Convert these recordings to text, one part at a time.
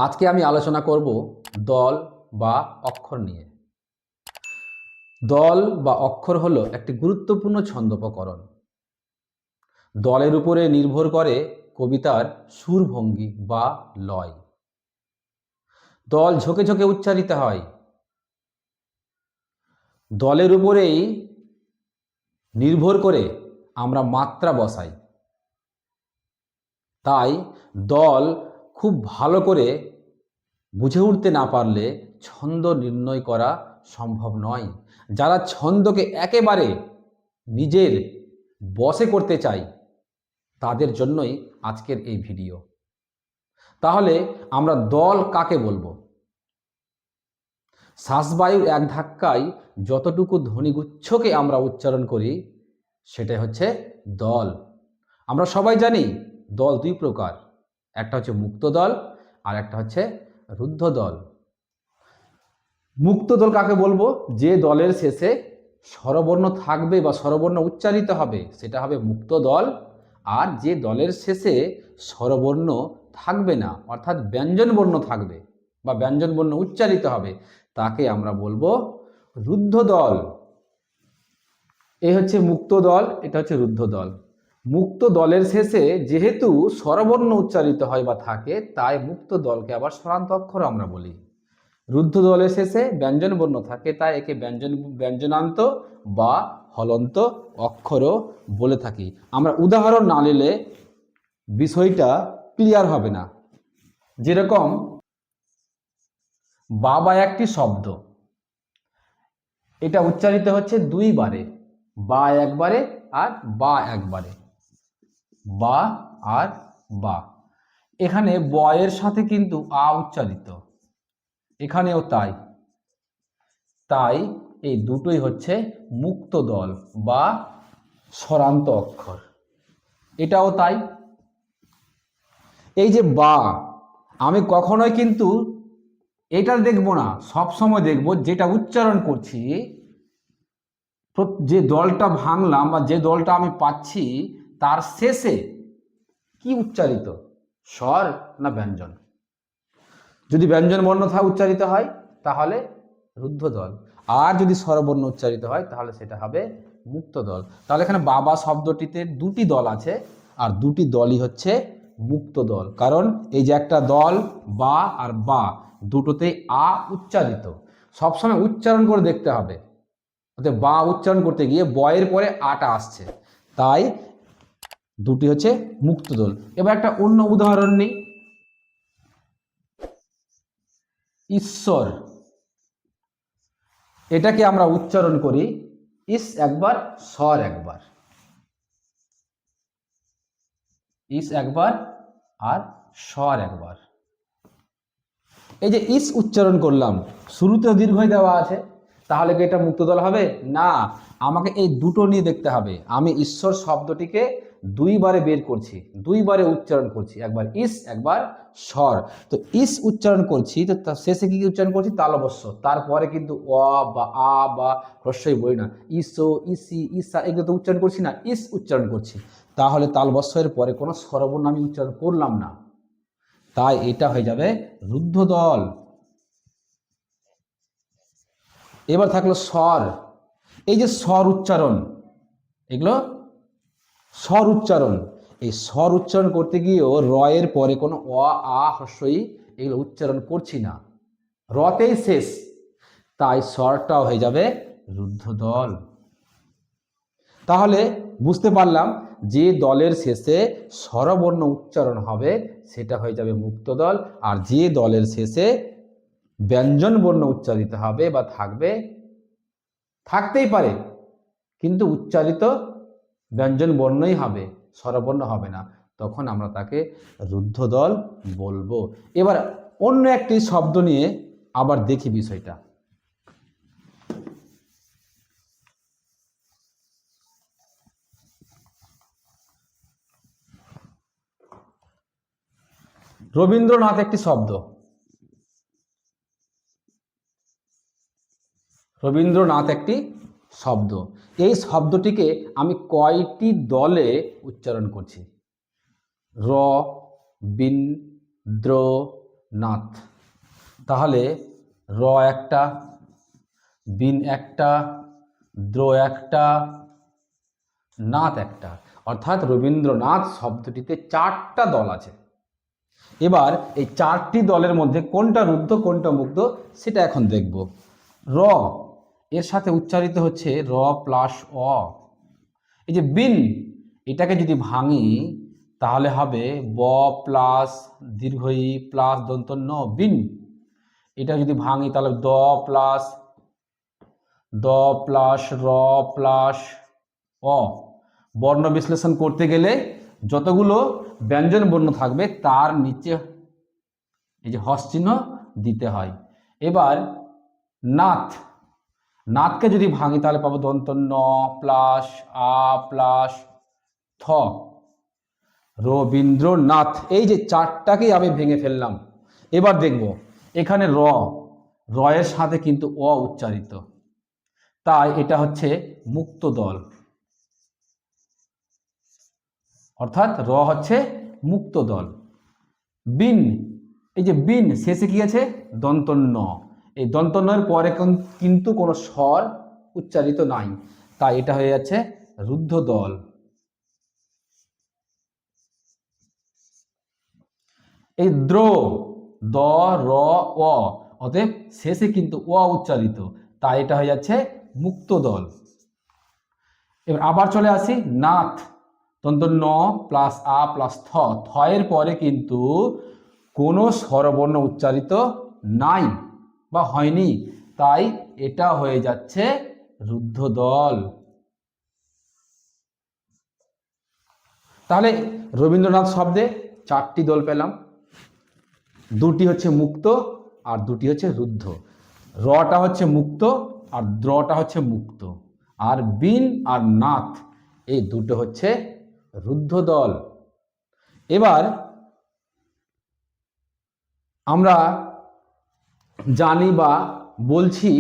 আজকে আমি আলোচনা করব দল বা অক্ষর নিয়ে। দল বা অক্ষর হলো একটি গুরুত্বপূর্ণ ছন্দোপকরণ। দলের উপরে নির্ভর করে কবিতার সুরভঙ্গি বা লয়। দল ঝোঁকে ঝোঁকে উচ্চারিত হয়। দলের উপরেই নির্ভর করে আমরা মাত্রা বসাই। তাই দল খুব ভালো করে বুঝে উঠতে না পারলে ছন্দ নির্ণয় করা সম্ভব নয়। যারা ছন্দকে একেবারে নিজের বশে করতে চায় তাদের জন্যই আজকের এই ভিডিও। তাহলে আমরা দল কাকে বলবো? শ্বাসবায়ুর এক ধাক্কায় যতটুকু ধ্বনিগুচ্ছকে আমরা উচ্চারণ করি সেটাই হচ্ছে দল। আমরা সবাই জানি দল দুই প্রকার, একটা হচ্ছে মুক্ত দল আর একটা হচ্ছে রুদ্ধ দল। মুক্ত দল কাকে বলবো? যে দলের শেষে স্বরবর্ণ থাকবে বা স্বরবর্ণ উচ্চারিত হবে সেটা হবে মুক্ত দল। আর যে দলের শেষে স্বরবর্ণ থাকবে না অর্থাৎ ব্যঞ্জন বর্ণ থাকবে বা ব্যঞ্জন বর্ণ উচ্চারিত হবে তাকে আমরা বলবো রুদ্ধ দল। এই হচ্ছে মুক্ত দল, এটা হচ্ছে রুদ্ধ দল। মুক্ত দলের শেষে যেহেতু স্বরবর্ণ উচ্চারিত হয় বা থাকে তাই মুক্ত দলকে আবার স্বরান্ত অক্ষর আমরা বলি। রুদ্ধ দলের শেষে ব্যঞ্জন বর্ণ থাকে তাই একে ব্যঞ্জনান্ত বা হলন্ত অক্ষরও বলে থাকি। আমরা উদাহরণ না নিলে বিষয়টা ক্লিয়ার হবে না। যেরকম বাবা একটি শব্দ, এটা উচ্চারিত হচ্ছে দুইবারে, বা একবারে আর বা একবারে, বা আর বা। এখানে ব এর সাথে কিন্তু আ উচ্চারিত, এখানেও তাই। তাই এই দুটোই হচ্ছে মুক্ত দল বা স্বরান্ত অক্ষর। এটাও তাই। এই যে বা, আমি কখনোই কিন্তু এটা দেখব না, সব সময় দেখব যেটা উচ্চারণ করছি, যে দলটা ভাঙলাম বা যে দলটা আমি পাচ্ছি তার শেষে কি উচ্চারিত, স্বর না ব্যঞ্জন। যদি ব্যঞ্জন বর্ণ উচ্চারিত হয় তাহলে রুদ্ধ দল, আর যদি স্বরবর্ণ উচ্চারিত হয় তাহলে সেটা হবে মুক্ত দল। তাহলে এখানে বাবা শব্দটিতে দুটি দল আছে আর দুটি দলই হচ্ছে মুক্ত দল। কারণ এই যে একটা দল বা আর বা দুটোতেই আ উচ্চারিত, সবসময় উচ্চারণ করে দেখতে হবে। অর্থাৎ বা উচ্চারণ করতে গিয়ে বয়ের পরে আটা আসছে, তাই দুটি হচ্ছে মুক্ত দল। এবার একটা অন্য উদাহরণ নিই। ঈশ্বর, এটাকে আমরা উচ্চারণ করি ইস একবার স্বর একবার, ইস একবার আর স্বর একবার। এই যে ইস উচ্চারণ করলাম, শুরুতেও দীর্ঘই দেওয়া আছে, তাহলে কি এটা মুক্ত দল হবে? না, আমাকে এই দুটো নিয়ে দেখতে হবে। আমি ঈশ্বর শব্দটিকে দুইবারে বের করছি, দুইবারে উচ্চারণ করছি, একবার ইস একবার স্বর। তো ইস উচ্চারণ করছি, তো তার শেষে কি উচ্চারণ করছি? তালবস্য। তারপরে কিন্তু অ বা আ বা হ্রস্বই বলি না, ইসো ইসি ইসা এগুলো তো উচ্চারণ করছি না, ইস উচ্চারণ করছি। তাহলে তালবস্যের পরে কোনো স্বরবর্ণ আমি উচ্চারণ করলাম না, তাই এটা হয়ে যাবে রুদ্ধ দল। এবার থাকলো স্বর। এই যে স্বর উচ্চারণ, এগুলো স্বর উচ্চারণ। এই স্বর উচ্চারণ করতে গিয়েও র এর পরে কোনো অ আ হ্রস্বই এগুলো উচ্চারণ করছি না, রতেই শেষ, তাই স্বরটাও হয়ে যাবে রুদ্ধ দল। তাহলে বুঝতে পারলাম যে দলের শেষে স্বরবর্ণ উচ্চারণ হবে সেটা হয়ে যাবে মুক্ত দল, আর যে দলের শেষে ব্যঞ্জন বর্ণ উচ্চারিত হবে বা থাকবে, থাকতেই পারে কিন্তু উচ্চারিত ব্যঞ্জন বর্ণই হবে, স্বরবর্ণ হবে না, তখন আমরা তাকে রুদ্ধ দল বলবো। এবার অন্য একটি শব্দ নিয়ে আবার দেখি বিষয়টা। রবীন্দ্রনাথ একটি শব্দ, রবীন্দ্রনাথ একটি শব্দ। এই শব্দটিকে আমি কয়টি দলে উচ্চারণ করছি? র, বিন, দ্র, নাথ। তাহলে র একটা, বিন একটা, দ্র একটা, নাথ একটা, অর্থাৎ রবীন্দ্রনাথ শব্দটিতে 4টা দল আছে। এবার এই 4টি দলের মধ্যে কোনটা রুদ্ধ কোনটা মুক্ত সেটা এখন দেখব। র এর সাথে উচ্চারিত হচ্ছে র প্লাস অ। এই যে বিন, এটাকে যদি ভাঙি তাহলে হবে ব প্লাস দীর্ঘ ই প্লাস দন্ত ন, বিন। এটা যদি ভাঙি তাহলে দ প্লাস র প্লাস অ। বর্ণ বিশ্লেষণ করতে গেলে যতগুলো ব্যঞ্জন বর্ণ থাকবে তার নিচে এই যে হস চিহ্ন দিতে হয়। এবার নাথ, নাথকে যদি ভাঙি তাহলে পাবো দন্ত ন প্লাস আ প্লাস থ, রবীন্দ্রনাথ। এই যে 4টাকেই আমি ভেঙে ফেললাম। এবার দেখব এখানে র, এর সাথে কিন্তু অ উচ্চারিত, তাই এটা হচ্ছে মুক্ত দল, অর্থাৎ র হচ্ছে মুক্ত দল। বিন, এই যে বিন শেষে কি আছে দন্ত ন, এই দন্ত নয়ের পরে কিন্তু কোনো স্বর উচ্চারিত নাই, তাই এটা হয়ে যাচ্ছে রুদ্ধ দল। এই দ্র, দ র অ, অতএব শেষে কিন্তু অ উচ্চারিত, তাই এটা হয়ে যাচ্ছে মুক্ত দল। এবার আবার চলে আসি নাথ, দন্ত ন প্লাস আ প্লাস থ, থ এর পরে কিন্তু কোনো স্বরবর্ণ উচ্চারিত নাই বা হয়নি, তাই এটা হয়ে যাচ্ছে রুদ্ধ দল। তাহলে রবীন্দ্রনাথ শব্দে 4টি দল পেলাম, 2টি হচ্ছে মুক্ত আর 2টি হচ্ছে রুদ্ধ। রটা হচ্ছে মুক্ত আর দ্রটা হচ্ছে মুক্ত, আর বিন আর নাথ এই দুটো হচ্ছে রুদ্ধ দল। এবার আমরা জানি বা বলছি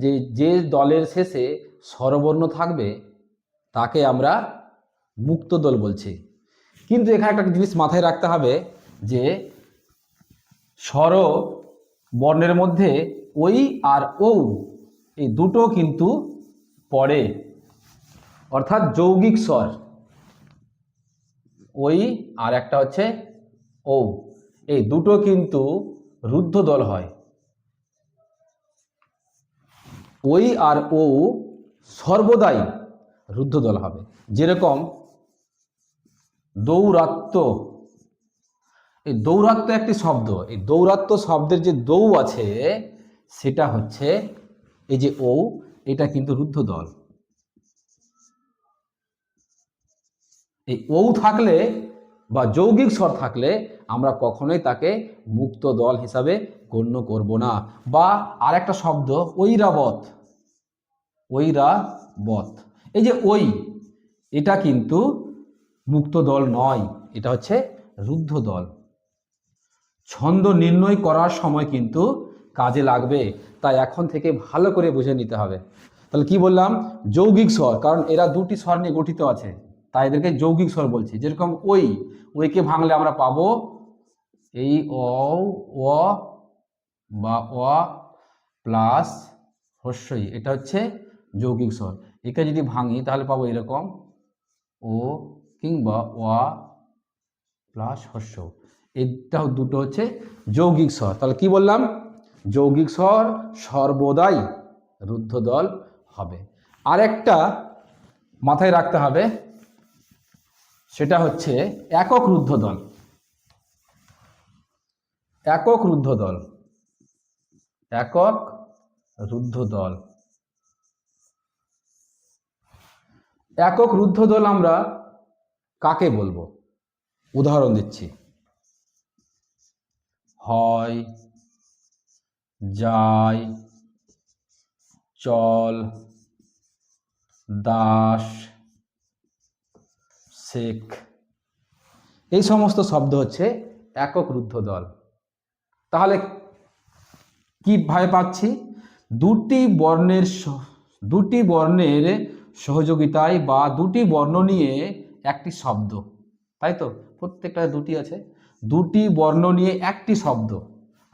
যে যে দলের শেষে স্বরবর্ণ থাকবে তাকে আমরা মুক্ত দল বলছি। কিন্তু এখানে একটা জিনিস মাথায় রাখতে হবে যে স্বর বর্ণের মধ্যে ওই আর ও এই দুটো কিন্তু পড়ে, অর্থাৎ যৌগিক স্বর, ওই আর একটা হচ্ছে ও, এই দুটো কিন্তু রুদ্ধ দল হয়। ওই আর ও সর্বদাই রুদ্ধ দল হবে। যেরকম দৌরাত্ম্য, এই দৌরাত্ম্য একটি শব্দ, এই দৌরাত্ম্য শব্দের যে দৌ আছে সেটা হচ্ছে এই যে ও, এটা কিন্তু রুদ্ধ দল। এই ও থাকলে বা যৌগিক স্বর থাকলে আমরা কখনোই তাকে মুক্ত দল হিসাবে গণ্য করব না। বা আরেকটা শব্দ ঐরাবত, ঐরাবত, এই যে ওই, এটা কিন্তু মুক্ত দল নয়, এটা হচ্ছে রুদ্ধ দল। ছন্দ নির্ণয় করার সময় কিন্তু কাজে লাগবে, তাই এখন থেকে ভালো করে বুঝে নিতে হবে। তাহলে কি বললাম, যৌগিক স্বর, কারণ এরা 2টি স্বর নিয়ে গঠিত আছে তাই এদেরকে যৌগিক স্বর বলছি। যেরকম ওই, ওইকে ভাঙলে আমরা পাবো এই অ বা অ প্লাস হস্যই, এটা হচ্ছে যৌগিক স্বর। একে যদি ভাঙি তাহলে পাবো এরকম ও কিংবা অ প্লাস হস্য, এটাও দুটো হচ্ছে যৌগিক স্বর। তাহলে কি বললাম, যৌগিক স্বর সর্বদাই রুদ্ধ দল হবে। আর একটা মাথায় রাখতে হবে, সেটা হচ্ছে একক রুদ্ধ দল। একক রুদ্ধ দল, একক রুদ্ধ দল, একক রুদ্ধ দল আমরা কাকে বলবো? উদাহরণ দিচ্ছি, হয়, যায়, চল, দাস, শেখ, এই সমস্ত শব্দ হচ্ছে একক রুদ্ধ দল। তাহলে কিভাবে পাচ্ছি, দুটি বর্ণের সহযোগিতায় বা দুটি বর্ণ নিয়ে একটি শব্দ, তাই তো প্রত্যেকটা দুটি আছে, দুটি বর্ণ নিয়ে একটি শব্দ,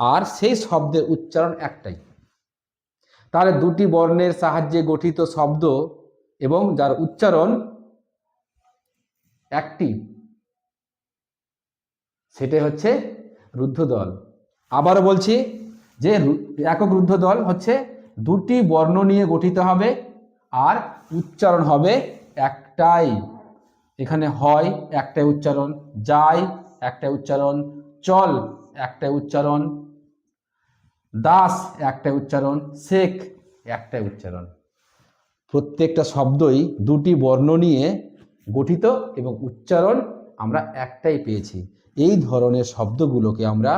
আর সেই শব্দের উচ্চারণ একটাই। তাহলে দুটি বর্ণের সাহায্যে গঠিত শব্দ এবং যার উচ্চারণ একটি, সেটাই হচ্ছে রুদ্ধদল। আবারও বলছি যে একক রুদ্ধদল হচ্ছে দুটি বর্ণ নিয়ে গঠিত হবে আর উচ্চারণ হবে একটাই। এখানে হয় একটাই উচ্চারণ, যাই একটাই উচ্চারণ, চল একটাই উচ্চারণ, দাস একটাই উচ্চারণ, শেখ একটাই উচ্চারণ। প্রত্যেকটা শব্দই দুটি বর্ণ নিয়ে গঠিত এবং উচ্চারণ আমরা একটাই পেয়েছি। এই ধরনের শব্দগুলোকে আমরা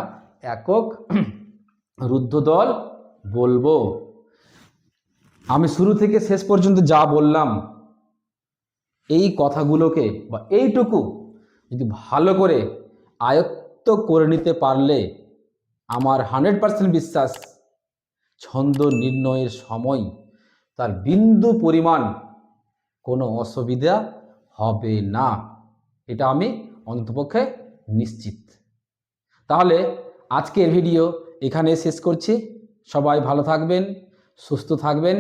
একক রুদ্ধদল বলবো। আমি শুরু থেকে শেষ পর্যন্ত যা বললাম এই কথাগুলোকে বা এইটুকু যদি ভালো করে আয়ত্ত করে নিতে পারলে আমার 100% বিশ্বাস ছন্দ নির্ণয়ের সময় তার বিন্দু পরিমাণ কোনো অসুবিধা হবে না, এটা আমি অন্ততপক্ষে নিশ্চিত। তাহলে আজকের ভিডিও এখানে শেষ করছি। সবাই ভালো থাকবেন, সুস্থ থাকবেন।